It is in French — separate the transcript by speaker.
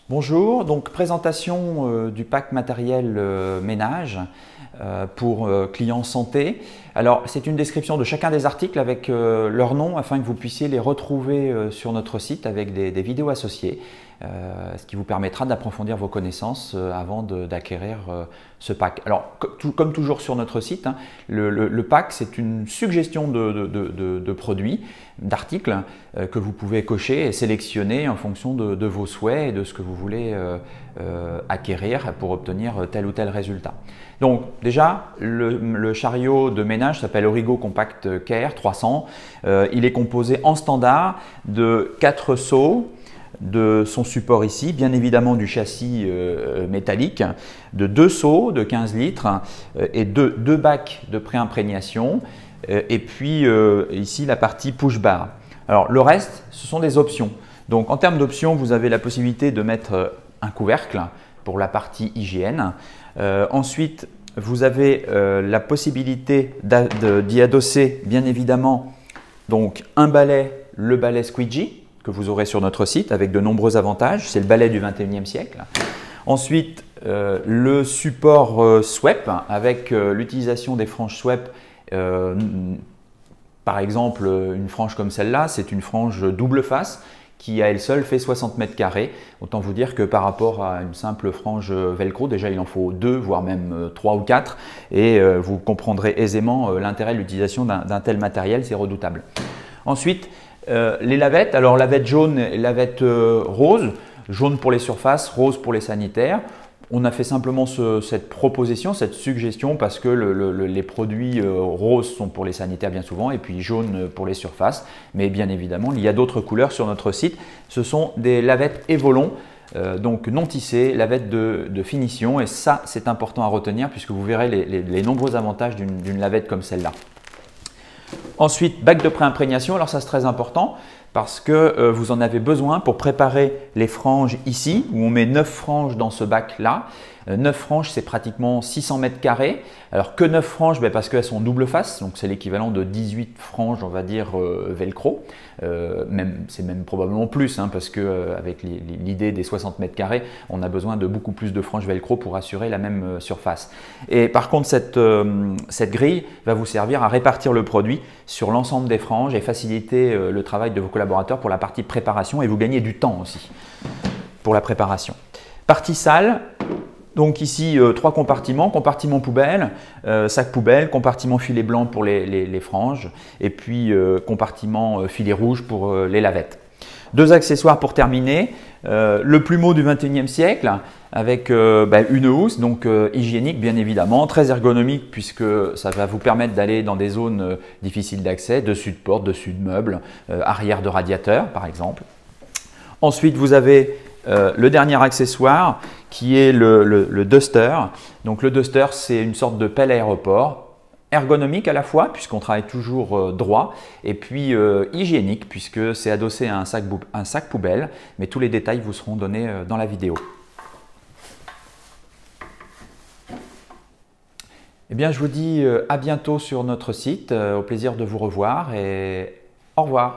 Speaker 1: Bonjour, donc présentation du pack matériel ménage pour clients santé. Alors c'est une description de chacun des articles avec leur nom afin que vous puissiez les retrouver sur notre site avec des vidéos associées, ce qui vous permettra d'approfondir vos connaissances avant d'acquérir ce pack. Alors comme toujours sur notre site, hein, le pack c'est une suggestion de produits, d'articles que vous pouvez cocher et sélectionner en fonction de vos souhaits et de ce que vous voulez acquérir pour obtenir tel ou tel résultat. Donc déjà, le chariot de ménage s'appelle Origo Compact Care 300. Il est composé en standard de 4 seaux, de son support ici, bien évidemment du châssis métallique, de 2 seaux de 15 litres et 2 bacs de pré-imprégnation et puis ici la partie push bar. Alors le reste, ce sont des options. Donc en termes d'options, vous avez la possibilité de mettre un couvercle pour la partie hygiène. Ensuite, vous avez la possibilité d'y adosser bien évidemment donc un balai, le balai Squeegee que vous aurez sur notre site avec de nombreux avantages. C'est le balai du 21e siècle. Ensuite, le support swept avec l'utilisation des franges swept. Par exemple, une frange comme celle-là, c'est une frange double face qui à elle seule fait 60 mètres carrés. Autant vous dire que par rapport à une simple frange velcro, déjà il en faut 2, voire même 3 ou 4. Et vous comprendrez aisément l'intérêt de l'utilisation d'un tel matériel, c'est redoutable. Ensuite, les lavettes. Alors lavette jaune et lavette rose. Jaune pour les surfaces, rose pour les sanitaires. On a fait simplement cette proposition, cette suggestion parce que les produits roses sont pour les sanitaires bien souvent et puis jaune pour les surfaces. Mais bien évidemment, il y a d'autres couleurs sur notre site. Ce sont des lavettes Evolon, donc non tissées, lavettes de finition. Et ça, c'est important à retenir puisque vous verrez les nombreux avantages d'une lavette comme celle-là. Ensuite, bac de pré-imprégnation. Alors ça, c'est très important parce que vous en avez besoin pour préparer les franges ici, où on met 9 franges dans ce bac-là. 9 franges, c'est pratiquement 600 mètres carrés. Alors que 9 franges, parce qu'elles sont double face, donc c'est l'équivalent de 18 franges, on va dire, velcro. C'est même probablement plus, hein, parce qu'avec l'idée des 60 mètres carrés, on a besoin de beaucoup plus de franges velcro pour assurer la même surface. Et par contre, cette grille va vous servir à répartir le produit sur l'ensemble des franges et faciliter le travail de vos collaborateurs pour la partie préparation et vous gagnez du temps aussi pour la préparation. Partie salle. Donc ici, 3 compartiments, compartiment poubelle, sac poubelle, compartiment filet blanc pour les franges et puis compartiment filet rouge pour les lavettes. 2 accessoires pour terminer, le plumeau du 21e siècle avec une housse, donc hygiénique bien évidemment, très ergonomique puisque ça va vous permettre d'aller dans des zones difficiles d'accès, dessus de porte, dessus de meubles, arrière de radiateur par exemple. Ensuite, vous avez le dernier accessoire qui est le duster. Donc le duster, c'est une sorte de pelle aéroport, ergonomique à la fois puisqu'on travaille toujours droit et puis hygiénique puisque c'est adossé à un sac poubelle, mais tous les détails vous seront donnés dans la vidéo. Eh bien, je vous dis à bientôt sur notre site, au plaisir de vous revoir et au revoir.